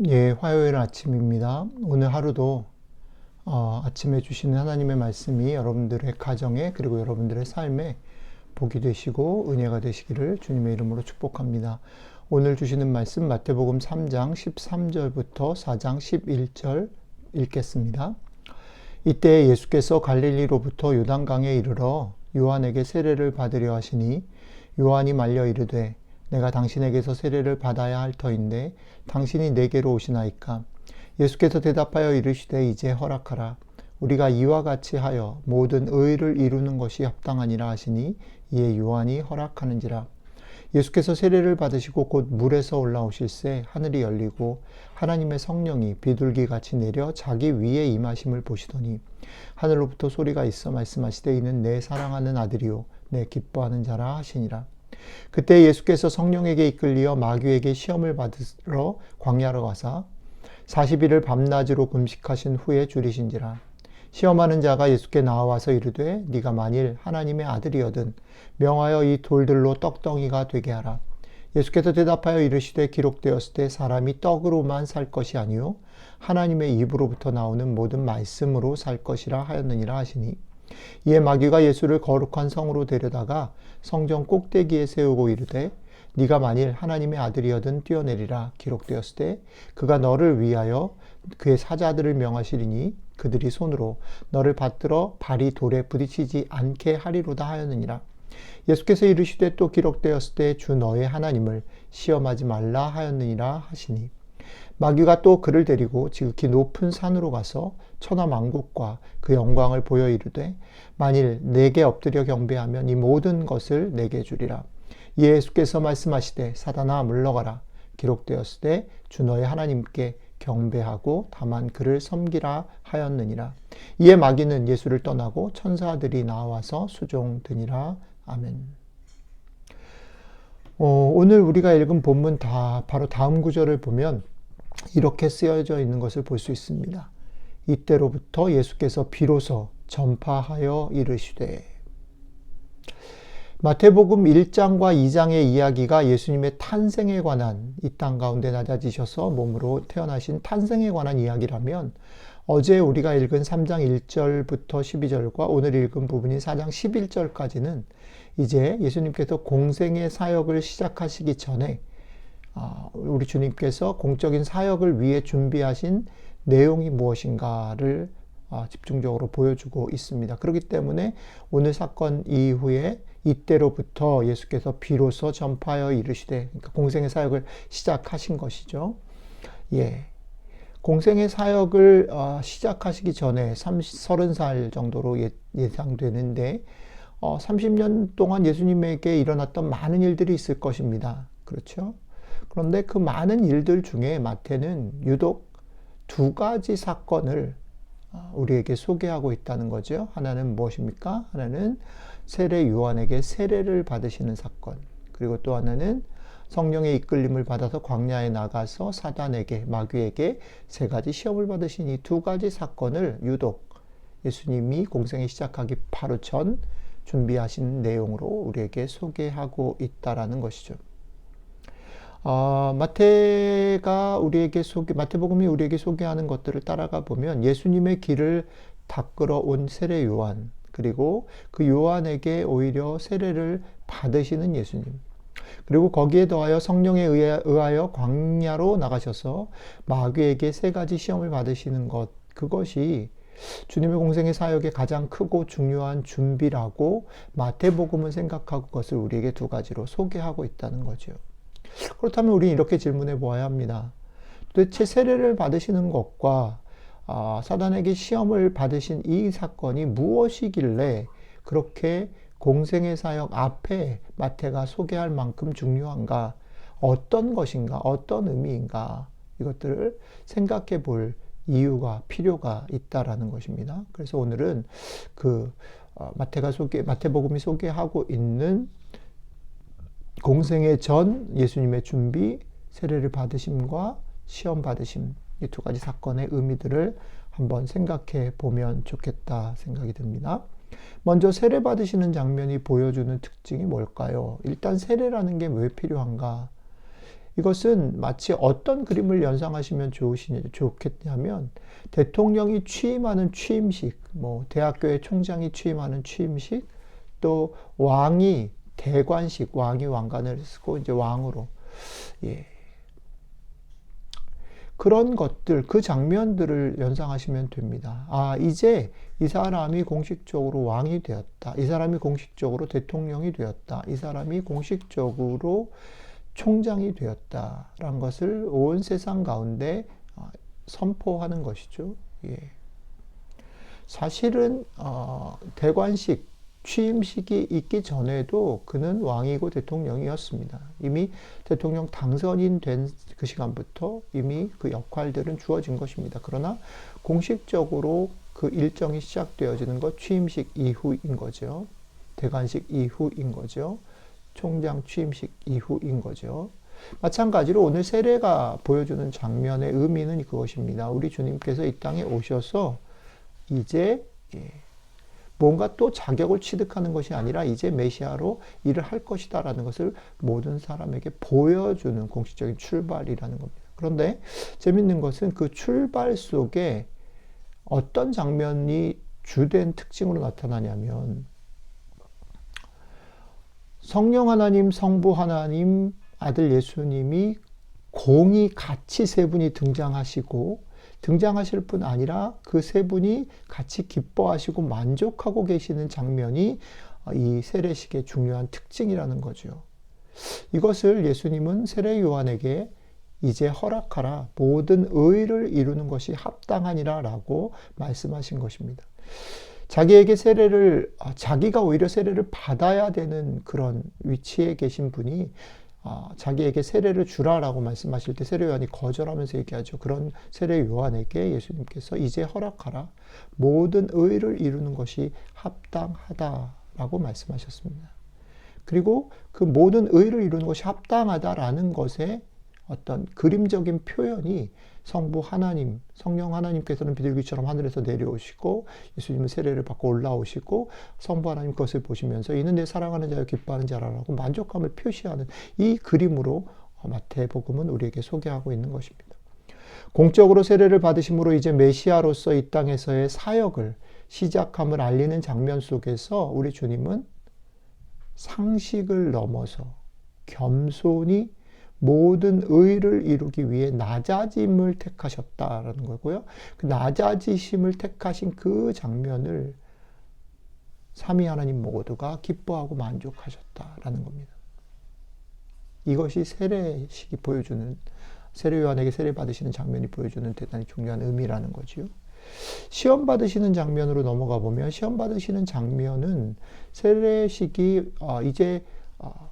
예, 화요일 아침입니다. 오늘 하루도 아침에 주시는 하나님의 말씀이 여러분들의 가정에 그리고 여러분들의 삶에 복이 되시고 은혜가 되시기를 주님의 이름으로 축복합니다. 오늘 주시는 말씀 마태복음 3장 13절부터 4장 11절 읽겠습니다. 이때 예수께서 갈릴리로부터 요단강에 이르러 요한에게 세례를 받으려 하시니 요한이 말려 이르되 내가 당신에게서 세례를 받아야 할 터인데 당신이 내게로 오시나이까. 예수께서 대답하여 이르시되 이제 허락하라. 우리가 이와 같이 하여 모든 의를 이루는 것이 합당하니라 하시니 이에 요한이 허락하는지라. 예수께서 세례를 받으시고 곧 물에서 올라오실새 하늘이 열리고 하나님의 성령이 비둘기같이 내려 자기 위에 임하심을 보시더니 하늘로부터 소리가 있어 말씀하시되 이는 내 사랑하는 아들이요 내 기뻐하는 자라 하시니라. 그때 예수께서 성령에게 이끌리어 마귀에게 시험을 받으러 광야로 가사 40일을 밤낮으로 금식하신 후에 줄이신지라. 시험하는 자가 예수께 나와서 이르되 네가 만일 하나님의 아들이거든 명하여 이 돌들로 떡덩이가 되게 하라. 예수께서 대답하여 이르시되 기록되었을 때 사람이 떡으로만 살 것이 아니요 하나님의 입으로부터 나오는 모든 말씀으로 살 것이라 하였느니라 하시니 이에 마귀가 예수를 거룩한 성으로 데려다가 성전 꼭대기에 세우고 이르되 네가 만일 하나님의 아들이거든 뛰어내리라. 기록되었을 때 그가 너를 위하여 그의 사자들을 명하시리니 그들이 손으로 너를 받들어 발이 돌에 부딪히지 않게 하리로다 하였느니라. 예수께서 이르시되 또 기록되었을 때 주 너의 하나님을 시험하지 말라 하였느니라 하시니 마귀가 또 그를 데리고 지극히 높은 산으로 가서 천하 만국과 그 영광을 보여 이르되 만일 내게 엎드려 경배하면 이 모든 것을 내게 주리라. 예수께서 말씀하시되 사단아 물러가라. 기록되었을 때 주 너의 하나님께 경배하고 다만 그를 섬기라 하였느니라. 이에 마귀는 예수를 떠나고 천사들이 나와서 수종드니라. 아멘. 오늘 우리가 읽은 본문 바로 다음 구절을 보면 이렇게 쓰여져 있는 것을 볼 수 있습니다. 이때로부터 예수께서 비로소 전파하여 이르시되. 마태복음 1장과 2장의 이야기가 예수님의 탄생에 관한, 이 땅 가운데 낮아지셔서 몸으로 태어나신 탄생에 관한 이야기라면 어제 우리가 읽은 3장 1절부터 12절과 오늘 읽은 부분인 4장 11절까지는 이제 예수님께서 공생의 사역을 시작하시기 전에 우리 주님께서 공적인 사역을 위해 준비하신 내용이 무엇인가를 집중적으로 보여주고 있습니다. 그렇기 때문에 오늘 사건 이후에 이때로부터 예수께서 비로소 전파하여 이르시되, 그러니까 공생의 사역을 시작하신 것이죠. 예. 공생의 사역을 시작하시기 전에 30살 정도로 예상되는데 30년 동안 예수님에게 일어났던 많은 일들이 있을 것입니다. 그렇죠? 그런데 그 많은 일들 중에 마태는 유독 두 가지 사건을 우리에게 소개하고 있다는 거죠. 하나는 무엇입니까? 하나는 세례 요한에게 세례를 받으시는 사건, 그리고 또 하나는 성령의 이끌림을 받아서 광야에 나가서 사단에게, 마귀에게 세 가지 시험을 받으신 이 두 가지 사건을 유독 예수님이 공생이 시작하기 바로 전 준비하신 내용으로 우리에게 소개하고 있다라는 것이죠. 마태복음이 우리에게 소개하는 것들을 따라가 보면 예수님의 길을 닦으러 온 세례 요한, 그리고 그 요한에게 오히려 세례를 받으시는 예수님, 그리고 거기에 더하여 성령에 의하여 광야로 나가셔서 마귀에게 세 가지 시험을 받으시는 것, 그것이 주님의 공생의 사역의 가장 크고 중요한 준비라고 마태복음은 생각하고 그것을 우리에게 두 가지로 소개하고 있다는 거죠. 그렇다면 우리는 이렇게 질문해 보아야 합니다. 도대체 세례를 받으시는 것과 사단에게 시험을 받으신 이 사건이 무엇이길래 그렇게 공생의 사역 앞에 마태가 소개할 만큼 중요한가? 어떤 것인가? 어떤 의미인가? 이것들을 생각해 볼 이유가, 필요가 있다라는 것입니다. 그래서 오늘은 마태복음이 소개하고 있는 공생의 전 예수님의 준비, 세례를 받으심과 시험 받으심, 이 두 가지 사건의 의미들을 한번 생각해 보면 좋겠다 생각이 듭니다. 먼저 세례 받으시는 장면이 보여주는 특징이 뭘까요? 일단 세례라는 게 왜 필요한가? 이것은 마치 어떤 그림을 연상하시면 좋겠냐면 대통령이 취임하는 취임식, 뭐 대학교의 총장이 취임하는 취임식, 또 왕이 대관식, 왕이 왕관을 쓰고 이제 왕으로, 예. 그런 것들, 그 장면들을 연상하시면 됩니다. 아, 이제 이 사람이 공식적으로 왕이 되었다. 이 사람이 공식적으로 대통령이 되었다. 이 사람이 공식적으로 총장이 되었다라는 것을 온 세상 가운데 선포하는 것이죠. 예. 사실은 대관식, 취임식이 있기 전에도 그는 왕이고 대통령이었습니다. 이미 대통령 당선인 된 그 시간부터 이미 그 역할들은 주어진 것입니다. 그러나 공식적으로 그 일정이 시작되어지는 것 취임식 이후인 거죠. 대관식 이후인 거죠. 총장 취임식 이후인 거죠. 마찬가지로 오늘 세례가 보여주는 장면의 의미는 그것입니다. 우리 주님께서 이 땅에 오셔서 이제 뭔가 또 자격을 취득하는 것이 아니라 이제 메시아로 일을 할 것이다라는 것을 모든 사람에게 보여주는 공식적인 출발이라는 겁니다. 그런데 재밌는 것은 그 출발 속에 어떤 장면이 주된 특징으로 나타나냐면 성령 하나님, 성부 하나님, 아들 예수님이 공이 같이 세 분이 등장하실 뿐 아니라 그 세 분이 같이 기뻐하시고 만족하고 계시는 장면이 이 세례식의 중요한 특징이라는 거죠. 이것을 예수님은 세례 요한에게 이제 허락하라 모든 의를 이루는 것이 합당하니라 라고 말씀하신 것입니다. 자기가 오히려 세례를 받아야 되는 그런 위치에 계신 분이 자기에게 세례를 주라라고 말씀하실 때 세례 요한이 거절하면서 얘기하죠. 그런 세례 요한에게 예수님께서 이제 허락하라. 모든 의를 이루는 것이 합당하다라고 말씀하셨습니다. 그리고 그 모든 의를 이루는 것이 합당하다라는 것에 어떤 그림적인 표현이 성부 하나님, 성령 하나님께서는 비둘기처럼 하늘에서 내려오시고 예수님은 세례를 받고 올라오시고 성부 하나님 것을 보시면서 이는 내 사랑하는 자여 기뻐하는 자라고 만족감을 표시하는 이 그림으로 마태복음은 우리에게 소개하고 있는 것입니다. 공적으로 세례를 받으심으로 이제 메시아로서 이 땅에서의 사역을 시작함을 알리는 장면 속에서 우리 주님은 상식을 넘어서 겸손히 모든 의를 이루기 위해 낮아짐을 택하셨다라는 거고요. 그 낮아지심을 택하신 그 장면을 삼위 하나님 모두가 기뻐하고 만족하셨다라는 겁니다. 이것이 세례식이 보여주는, 세례 요한에게 세례 받으시는 장면이 보여주는 대단히 중요한 의미라는 거죠. 시험 받으시는 장면으로 넘어가 보면 시험 받으시는 장면은 세례식이 이제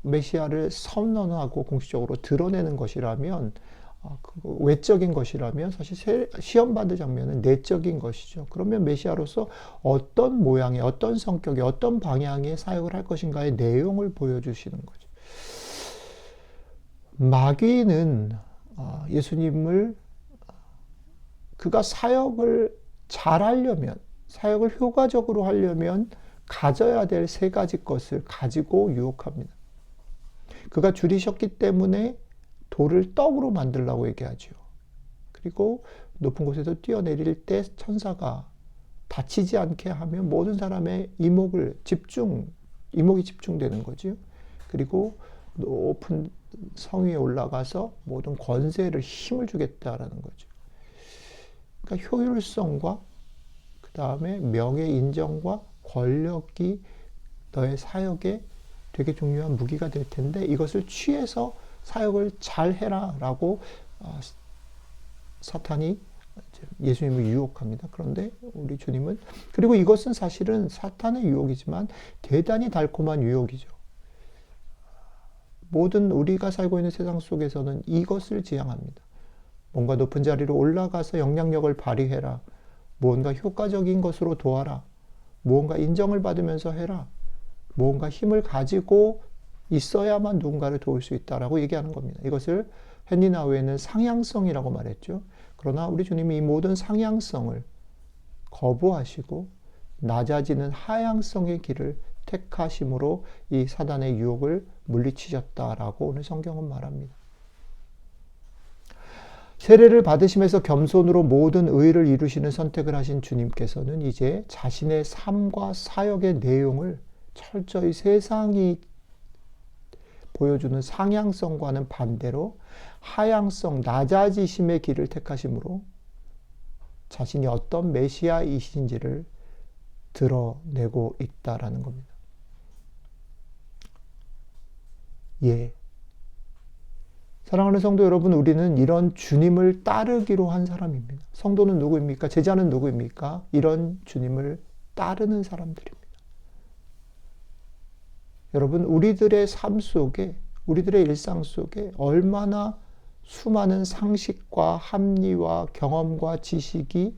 메시아를 선언하고 공식적으로 드러내는 것이라면 외적인 것이라면 사실 시험 받을 장면은 내적인 것이죠. 그러면 메시아로서 어떤 모양의 어떤 성격의 어떤 방향의 사역을 할 것인가의 내용을 보여주시는 거죠. 마귀는 예수님을 그가 사역을 잘하려면 사역을 효과적으로 하려면 가져야 될 세 가지 것을 가지고 유혹합니다. 그가 줄이셨기 때문에 돌을 떡으로 만들라고 얘기하죠. 그리고 높은 곳에서 뛰어내릴 때 천사가 다치지 않게 하면 모든 사람의 이목이 집중되는 거죠. 그리고 높은 성 위에 올라가서 모든 권세를 힘을 주겠다라는 거죠. 그러니까 효율성과 그 다음에 명예 인정과 권력이 너의 사역에 되게 중요한 무기가 될 텐데 이것을 취해서 사역을 잘 해라 라고 사탄이 예수님을 유혹합니다. 그런데 우리 주님은 그리고 이것은 사실은 사탄의 유혹이지만 대단히 달콤한 유혹이죠. 모든 우리가 살고 있는 세상 속에서는 이것을 지향합니다. 뭔가 높은 자리로 올라가서 영향력을 발휘해라. 무언가 효과적인 것으로 도와라. 무언가 인정을 받으면서 해라. 무언가 힘을 가지고 있어야만 누군가를 도울 수 있다라고 얘기하는 겁니다. 이것을 헨리 나우에는 상향성이라고 말했죠. 그러나 우리 주님이 이 모든 상향성을 거부하시고 낮아지는 하향성의 길을 택하심으로 이 사단의 유혹을 물리치셨다라고 오늘 성경은 말합니다. 세례를 받으시면서 겸손으로 모든 의를 이루시는 선택을 하신 주님께서는 이제 자신의 삶과 사역의 내용을 철저히 세상이 보여주는 상향성과는 반대로 하향성, 낮아지심의 길을 택하심으로 자신이 어떤 메시아이신지를 드러내고 있다라는 겁니다. 예. 사랑하는 성도 여러분, 우리는 이런 주님을 따르기로 한 사람입니다. 성도는 누구입니까? 제자는 누구입니까? 이런 주님을 따르는 사람들입니다. 여러분, 우리들의 삶 속에, 우리들의 일상 속에 얼마나 수많은 상식과 합리와 경험과 지식이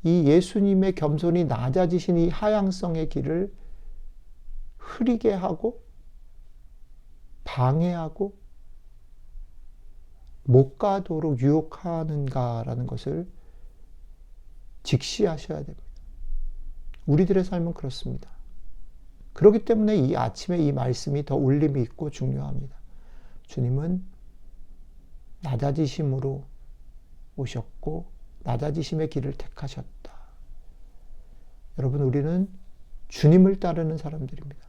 이 예수님의 겸손히 낮아지신 이 하향성의 길을 흐리게 하고 방해하고 못 가도록 유혹하는가라는 것을 직시하셔야 됩니다. 우리들의 삶은 그렇습니다. 그렇기 때문에 이 아침에 이 말씀이 더 울림이 있고 중요합니다. 주님은 낮아지심으로 오셨고 낮아지심의 길을 택하셨다. 여러분, 우리는 주님을 따르는 사람들입니다.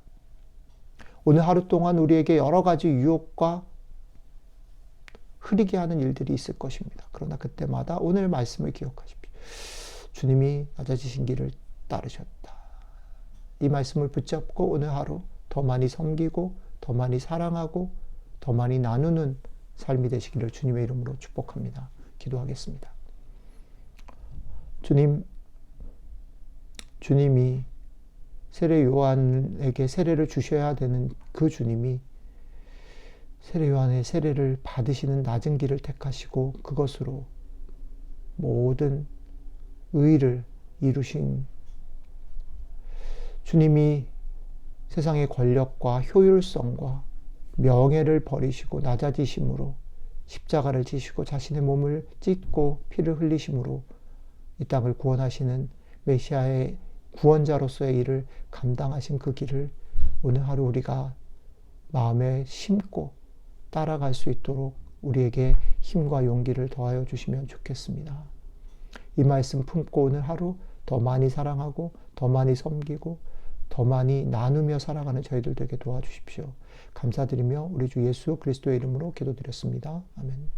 오늘 하루 동안 우리에게 여러 가지 유혹과 흐리게 하는 일들이 있을 것입니다. 그러나 그때마다 오늘 말씀을 기억하십시오. 주님이 낮아지신 길을 따르셨다. 이 말씀을 붙잡고 오늘 하루 더 많이 섬기고 더 많이 사랑하고 더 많이 나누는 삶이 되시기를 주님의 이름으로 축복합니다. 기도하겠습니다. 주님이 세례 요한에게 세례를 주셔야 되는 그 주님이 세례 요한의 세례를 받으시는 낮은 길을 택하시고 그것으로 모든 의를 이루신 주님이 세상의 권력과 효율성과 명예를 버리시고 낮아지심으로 십자가를 지시고 자신의 몸을 찢고 피를 흘리심으로 이 땅을 구원하시는 메시아의 구원자로서의 일을 감당하신 그 길을 오늘 하루 우리가 마음에 심고 따라갈 수 있도록 우리에게 힘과 용기를 더하여 주시면 좋겠습니다. 이 말씀 품고 오늘 하루 더 많이 사랑하고 더 많이 섬기고 더 많이 나누며 살아가는 저희들 되게 도와주십시오. 감사드리며 우리 주 예수 그리스도의 이름으로 기도드렸습니다. 아멘.